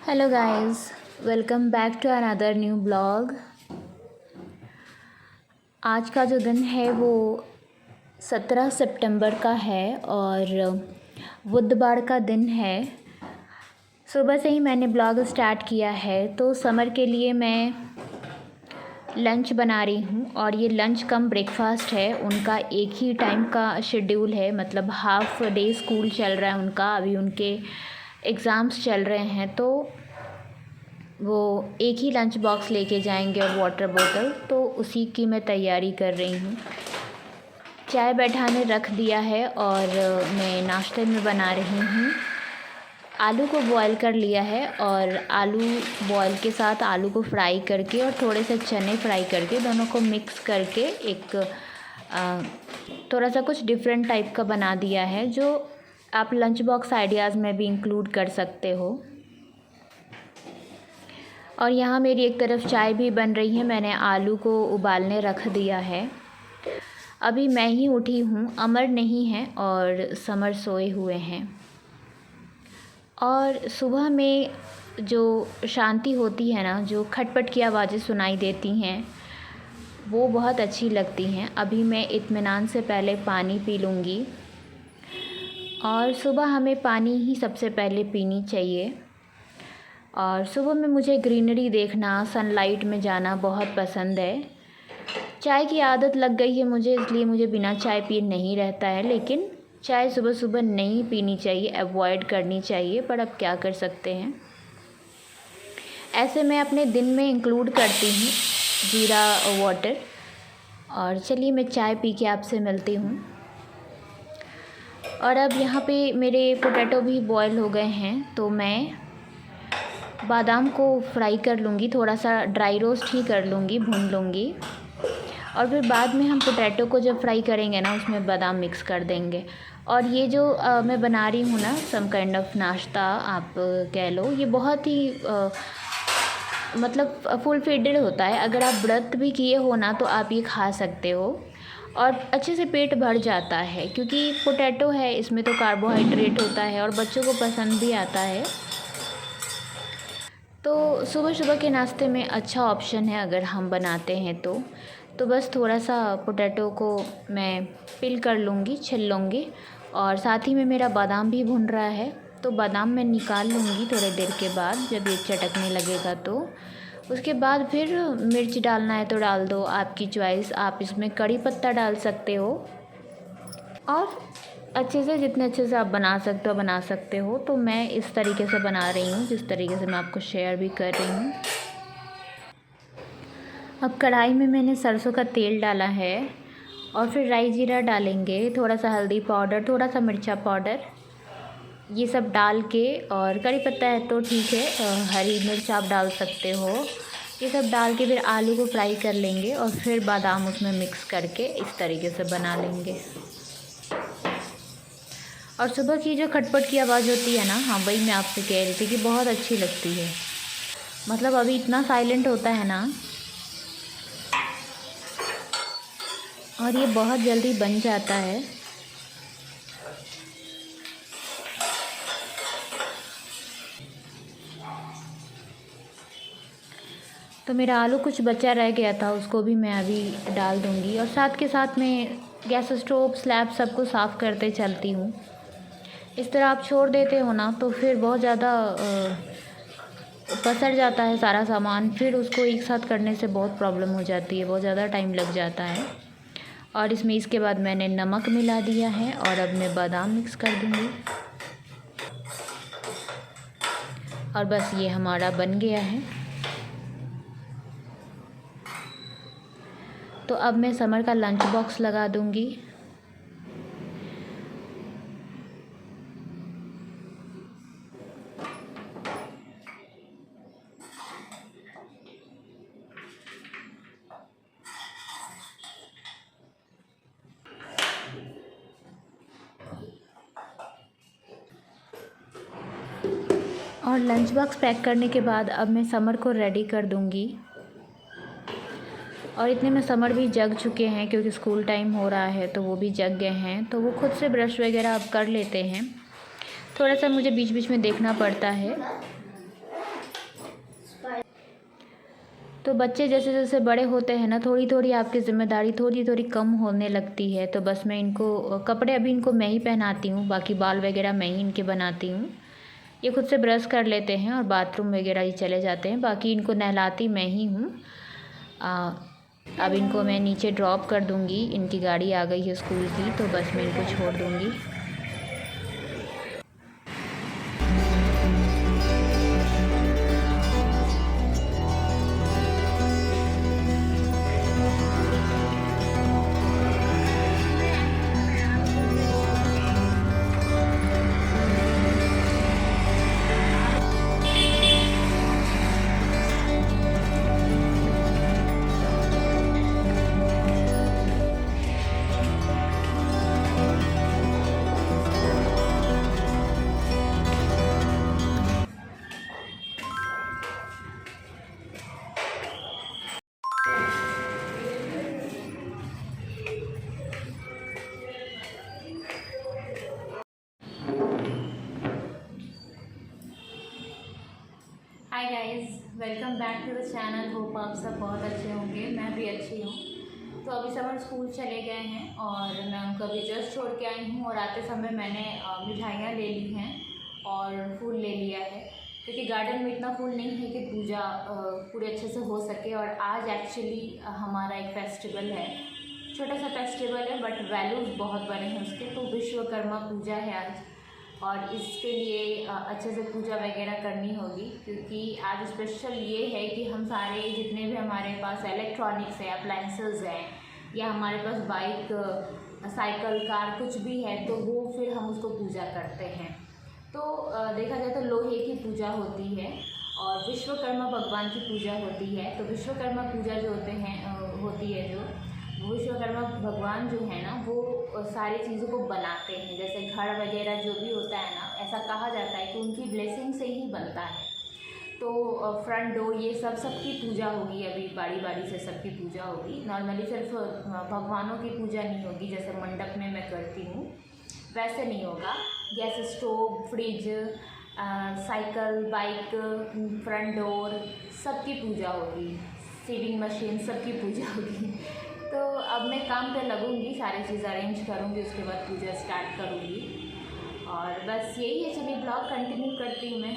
Hello guys, welcome back to another new blog. आज का जो दिन है वो 17 सितंबर का है और बुधवार का दिन है। सुबह से ही मैंने ब्लॉग स्टार्ट किया है। तो समर के लिए मैं लंच बना रही हूँ और ये लंच कम ब्रेकफास्ट है। उनका एक ही टाइम का शेड्यूल है, मतलब हाफ डे स्कूल चल रहा है उनका, अभी उनके एग्ज़ाम्स चल रहे हैं तो वो एक ही लंच बॉक्स लेके जाएंगे और वाटर बोतल, तो उसी की मैं तैयारी कर रही हूँ। चाय बैठाने रख दिया है और मैं नाश्ते में बना रही हूँ। आलू को बॉईल कर लिया है और आलू बॉईल के साथ आलू को फ्राई करके और थोड़े से चने फ्राई करके दोनों को मिक्स करके एक थोड़ा सा कुछ डिफरेंट टाइप का बना दिया है, जो आप लंच बॉक्स आइडियाज़ में भी इंक्लूड कर सकते हो। और यहाँ मेरी एक तरफ चाय भी बन रही है। मैंने आलू को उबालने रख दिया है। अभी मैं ही उठी हूँ, अमर नहीं है और समर सोए हुए हैं। और सुबह में जो शांति होती है ना, जो खटपट की आवाज़ें सुनाई देती हैं, वो बहुत अच्छी लगती हैं। अभी मैं इत्मीनान से पहले पानी पी लूँगी। और सुबह हमें पानी ही सबसे पहले पीनी चाहिए। और सुबह में मुझे ग्रीनरी देखना, सनलाइट में जाना बहुत पसंद है। चाय की आदत लग गई है मुझे, इसलिए मुझे बिना चाय पिए नहीं रहता है। लेकिन चाय सुबह सुबह नहीं पीनी चाहिए, अवॉइड करनी चाहिए, पर अब क्या कर सकते हैं। ऐसे मैं अपने दिन में इंक्लूड करती हूँ जीरा वाटर। और चलिए मैं चाय पी के आपसे मिलती हूँ। और अब यहाँ पे मेरे पोटैटो भी बॉयल हो गए हैं, तो मैं बादाम को फ्राई कर लूँगी, थोड़ा सा ड्राई रोस्ट ही कर लूँगी, भून लूँगी। और फिर बाद में हम पोटैटो को जब फ्राई करेंगे ना, उसमें बादाम मिक्स कर देंगे। और ये जो मैं बना रही हूँ ना, सम काइंड ऑफ नाश्ता आप कह लो, ये बहुत ही मतलब फुलफिल्ड होता है। अगर आप व्रत भी किए हो ना, तो आप ये खा सकते हो और अच्छे से पेट भर जाता है, क्योंकि पोटैटो है, इसमें तो कार्बोहाइड्रेट होता है और बच्चों को पसंद भी आता है। तो सुबह सुबह के नाश्ते में अच्छा ऑप्शन है अगर हम बनाते हैं तो बस थोड़ा सा पोटैटो को मैं पिल कर लूँगी, छिल लूँगी। और साथ ही में मेरा बादाम भी भुन रहा है, तो बादाम मैं निकाल लूँगी थोड़ी देर के बाद, जब ये चटकने लगेगा तो। उसके बाद फिर मिर्च डालना है तो डाल दो, आपकी चॉइस। आप इसमें कड़ी पत्ता डाल सकते हो और अच्छे से, जितने अच्छे से आप बना सकते हो। तो मैं इस तरीके से बना रही हूँ, जिस तरीके से मैं आपको शेयर भी कर रही हूँ। अब कढ़ाई में मैंने सरसों का तेल डाला है और फिर राई जीरा डालेंगे, थोड़ा सा हल्दी पाउडर, थोड़ा सा मिर्चा पाउडर, ये सब डाल के, और कड़ी पत्ता है तो ठीक है, हरी मिर्च आप डाल सकते हो। ये सब डाल के फिर आलू को फ्राई कर लेंगे और फिर बादाम उसमें मिक्स करके इस तरीके से बना लेंगे। और सुबह की जो खटपट की आवाज़ होती है ना, हाँ वही मैं आपसे कह रही थी कि बहुत अच्छी लगती है। मतलब अभी इतना साइलेंट होता है ना, और ये बहुत जल्दी बन जाता है। तो मेरा आलू कुछ बचा रह गया था, उसको भी मैं अभी डाल दूँगी। और साथ के साथ में गैस स्टोव स्लैब सबको साफ़ करते चलती हूँ। इस तरह आप छोड़ देते हो ना, तो फिर बहुत ज़्यादा पसर जाता है सारा सामान, फिर उसको एक साथ करने से बहुत प्रॉब्लम हो जाती है, बहुत ज़्यादा टाइम लग जाता है। और इसमें इसके बाद मैंने नमक मिला दिया है और अब मैं बादाम मिक्स कर दूँगी। और बस ये हमारा बन गया है। तो अब मैं समर का लंच बॉक्स लगा दूँगी। और लंच बॉक्स पैक करने के बाद अब मैं समर को रेडी कर दूँगी। और इतने में समर भी जग चुके हैं, क्योंकि स्कूल टाइम हो रहा है तो वो भी जग गए हैं। तो वो खुद से ब्रश वगैरह अब कर लेते हैं। थोड़ा सा मुझे बीच बीच में देखना पड़ता है। तो बच्चे जैसे जैसे बड़े होते हैं ना, थोड़ी थोड़ी आपकी ज़िम्मेदारी थोड़ी थोड़ी कम होने लगती है। तो बस मैं इनको कपड़े अभी इनको मैं ही पहनाती हूँ, बाकी बाल वगैरह मैं ही इनके बनाती हूँ। ये खुद से ब्रश कर लेते हैं और बाथरूम वगैरह ही चले जाते हैं, बाकी इनको नहलाती मैं ही हूँ। अब इनको मैं नीचे ड्रॉप कर दूँगी, इनकी गाड़ी आ गई है स्कूल की, तो बस मैं इनको छोड़ दूँगी। Hi guys, welcome back to the channel. Hope आप सब बहुत अच्छे होंगे, मैं भी अच्छी हूँ। तो अभी समर स्कूल चले गए हैं और मैं उनको अभी जस्ट छोड़ के आई हूँ, और आते समय मैंने मिठाइयाँ ले ली हैं और फूल ले लिया है, क्योंकि गार्डन में इतना फूल नहीं है कि पूजा पूरे अच्छे से हो सके। और आज एक्चुअली हमारा एक फेस्टिवल है, छोटा सा फेस्टिवल है बट वैल्यूज़ बहुत बड़े हैं उसके। तो विश्वकर्मा पूजा है आज, और इसके लिए अच्छे से पूजा वगैरह करनी होगी, क्योंकि आज स्पेशल ये है कि हम सारे जितने भी हमारे पास इलेक्ट्रॉनिक्स है, अप्लाइंसेस हैं, या हमारे पास बाइक, साइकिल, कार कुछ भी है, तो वो फिर हम उसको पूजा करते हैं। तो देखा जाए तो लोहे की पूजा होती है और विश्वकर्मा भगवान की पूजा होती है। तो विश्वकर्मा पूजा जो होती है जो विश्वकर्मा भगवान जो है ना, वो सारी चीज़ों को बनाते हैं, जैसे घर वगैरह जो भी होता है ना, ऐसा कहा जाता है कि उनकी ब्लेसिंग से ही बनता है। तो फ्रंट डोर ये सबकी पूजा होगी, अभी बारी बारी से सबकी पूजा होगी। नॉर्मली सिर्फ भगवानों की पूजा नहीं होगी, जैसे मंडप में मैं करती हूँ वैसे नहीं होगा। Gas stove, fridge, cycle, bike, front door सबकी पूजा होगी, सीविंग मशीन सबकी पूजा होगी। तो अब मैं काम पे लगूंगी, सारी चीज़ अरेंज करूंगी, उसके बाद पूजा स्टार्ट करूंगी। और बस यही है, चलिए ब्लॉग कंटिन्यू करती हूँ मैं।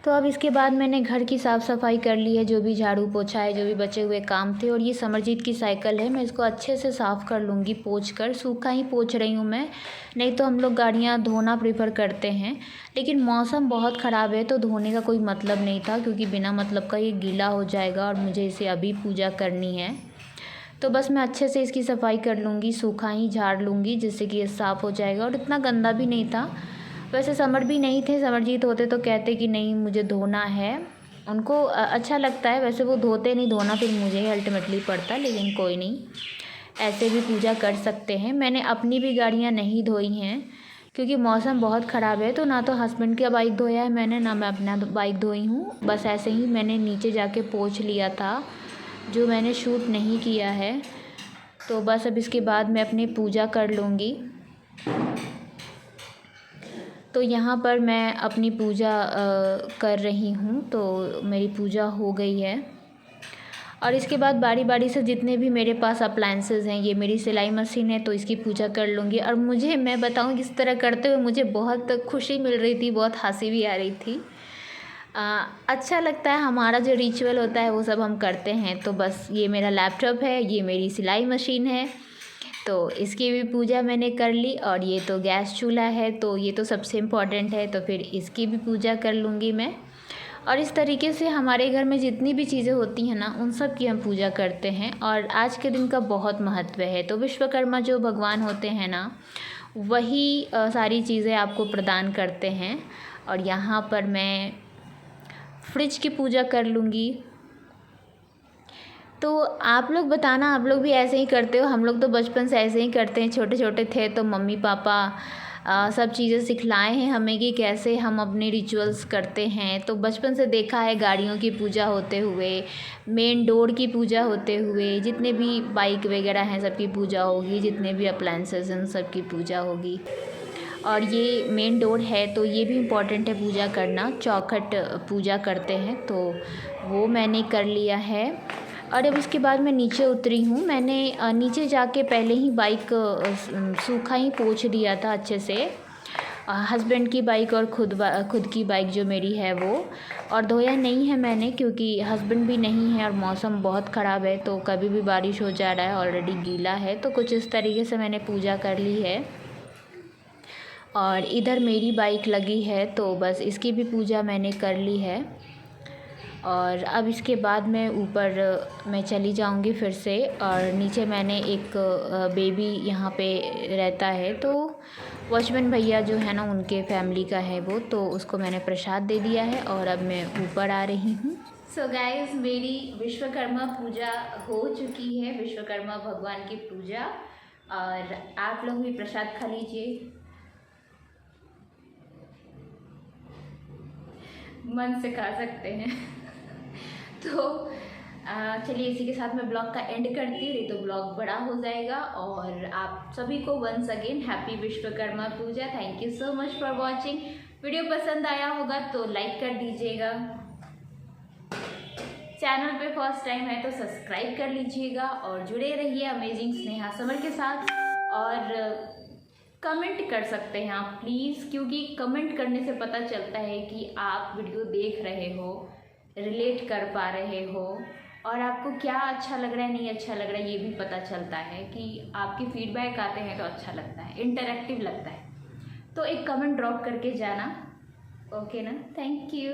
तो अब इसके बाद मैंने घर की साफ़ सफाई कर ली है, जो भी झाड़ू पोछा है, जो भी बचे हुए काम थे। और ये समरजीत की साइकिल है, मैं इसको अच्छे से साफ़ कर लूँगी पोंछ कर। सूखा ही पोंछ रही हूँ मैं, नहीं तो हम लोग गाड़ियाँ धोना प्रेफर करते हैं, लेकिन मौसम बहुत ख़राब है तो धोने का कोई मतलब नहीं था, क्योंकि बिना मतलब का ये गीला हो जाएगा और मुझे इसे अभी पूजा करनी है। तो बस मैं अच्छे से इसकी सफाई कर लूँगी, सूखा ही झाड़ लूँगी, जिससे कि ये साफ़ हो जाएगा। और इतना गंदा भी नहीं था, वैसे समर भी नहीं थे, समरजीत होते तो कहते कि नहीं मुझे धोना है, उनको अच्छा लगता है। वैसे वो धोते नहीं, धोना फिर मुझे ही अल्टीमेटली पड़ता, लेकिन कोई नहीं, ऐसे भी पूजा कर सकते हैं। मैंने अपनी भी गाड़ियाँ नहीं धोई हैं, क्योंकि मौसम बहुत ख़राब है। तो ना तो हस्बैंड का बाइक धोया है मैंने, ना मैं अपना बाइक धोई हूँ। बस ऐसे ही मैंने नीचे जाके पोंछ लिया था, जो मैंने शूट नहीं किया है। तो बस अब इसके बाद मैं अपनी पूजा कर लूँगी। तो यहाँ पर मैं अपनी पूजा कर रही हूँ, तो मेरी पूजा हो गई है। और इसके बाद बारी बारी से जितने भी मेरे पास अप्लाइंसेस हैं, ये मेरी सिलाई मशीन है तो इसकी पूजा कर लूँगी। और मैं बताऊँ, इस तरह करते हुए मुझे बहुत खुशी मिल रही थी, बहुत हंसी भी आ रही थी। अच्छा लगता है, हमारा जो रिचुअल होता है वो सब हम करते हैं। तो बस ये मेरा लैपटॉप है, ये मेरी सिलाई मशीन है, तो इसकी भी पूजा मैंने कर ली। और ये तो गैस चूल्हा है, तो ये तो सबसे इम्पॉर्टेंट है, तो फिर इसकी भी पूजा कर लूँगी मैं। और इस तरीके से हमारे घर में जितनी भी चीज़ें होती हैं ना, उन सब की हम पूजा करते हैं। और आज के दिन का बहुत महत्व है। तो विश्वकर्मा जो भगवान होते हैं ना, वही सारी चीज़ें आपको प्रदान करते हैं। और यहाँ पर मैं फ्रिज की पूजा कर लूँगी। तो आप लोग बताना, आप लोग भी ऐसे ही करते हो? हम लोग तो बचपन से ऐसे ही करते हैं, छोटे छोटे थे तो मम्मी पापा सब चीज़ें सिखलाए हैं हमें कि कैसे हम अपने रिचुअल्स करते हैं। तो बचपन से देखा है गाड़ियों की पूजा होते हुए, मेन डोर की पूजा होते हुए, जितने भी बाइक वगैरह हैं सबकी पूजा होगी, जितने भी अप्लाइंसेस हैं उन सब की पूजा होगी। और ये मेन डोर है, तो ये भी इम्पॉर्टेंट है पूजा करना। चौखट पूजा करते हैं, तो वो मैंने कर लिया है। और अब इसके बाद मैं नीचे उतरी हूँ। मैंने नीचे जाके पहले ही बाइक सूखा ही पोंछ दिया था अच्छे से। हस्बैंड की बाइक और खुद की बाइक जो मेरी है वो, और धोया नहीं है मैंने क्योंकि हस्बैंड भी नहीं है और मौसम बहुत ख़राब है, तो कभी भी बारिश हो जा रहा है, ऑलरेडी गीला है। तो कुछ इस तरीके से मैंने पूजा कर ली है। और इधर मेरी बाइक लगी है, तो बस इसकी भी पूजा मैंने कर ली है। और अब इसके बाद मैं ऊपर मैं चली जाऊंगी फिर से। और नीचे मैंने एक बेबी यहाँ पे रहता है, तो वॉचमैन भैया जो है ना, उनके फैमिली का है वो, तो उसको मैंने प्रसाद दे दिया है और अब मैं ऊपर आ रही हूँ। सो गाइस, मेरी विश्वकर्मा पूजा हो चुकी है, विश्वकर्मा भगवान की पूजा। और आप लोग भी प्रसाद खा लीजिए, मन से खा सकते हैं। तो चलिए, इसी के साथ मैं ब्लॉग का एंड करती हूँ, नहीं तो ब्लॉग बड़ा हो जाएगा। और आप सभी को once again happy Vishwakarma Puja. Thank you so much for watching. Video पसंद आया होगा तो लाइक कर दीजिएगा, चैनल पे फर्स्ट टाइम है तो सब्सक्राइब कर लीजिएगा और जुड़े रहिए अमेजिंग स्नेहा समर के साथ। और कमेंट कर सकते हैं आप प्लीज़, क्योंकि कमेंट करने से पता चलता है कि आप वीडियो देख रहे हो, रिलेट कर पा रहे हो, और आपको क्या अच्छा लग रहा है, नहीं अच्छा लग रहा है, ये भी पता चलता है। कि आपके फीडबैक आते हैं तो अच्छा लगता है, इंटरैक्टिव लगता है। तो एक कमेंट ड्रॉप करके जाना, ओके ना। Thank you.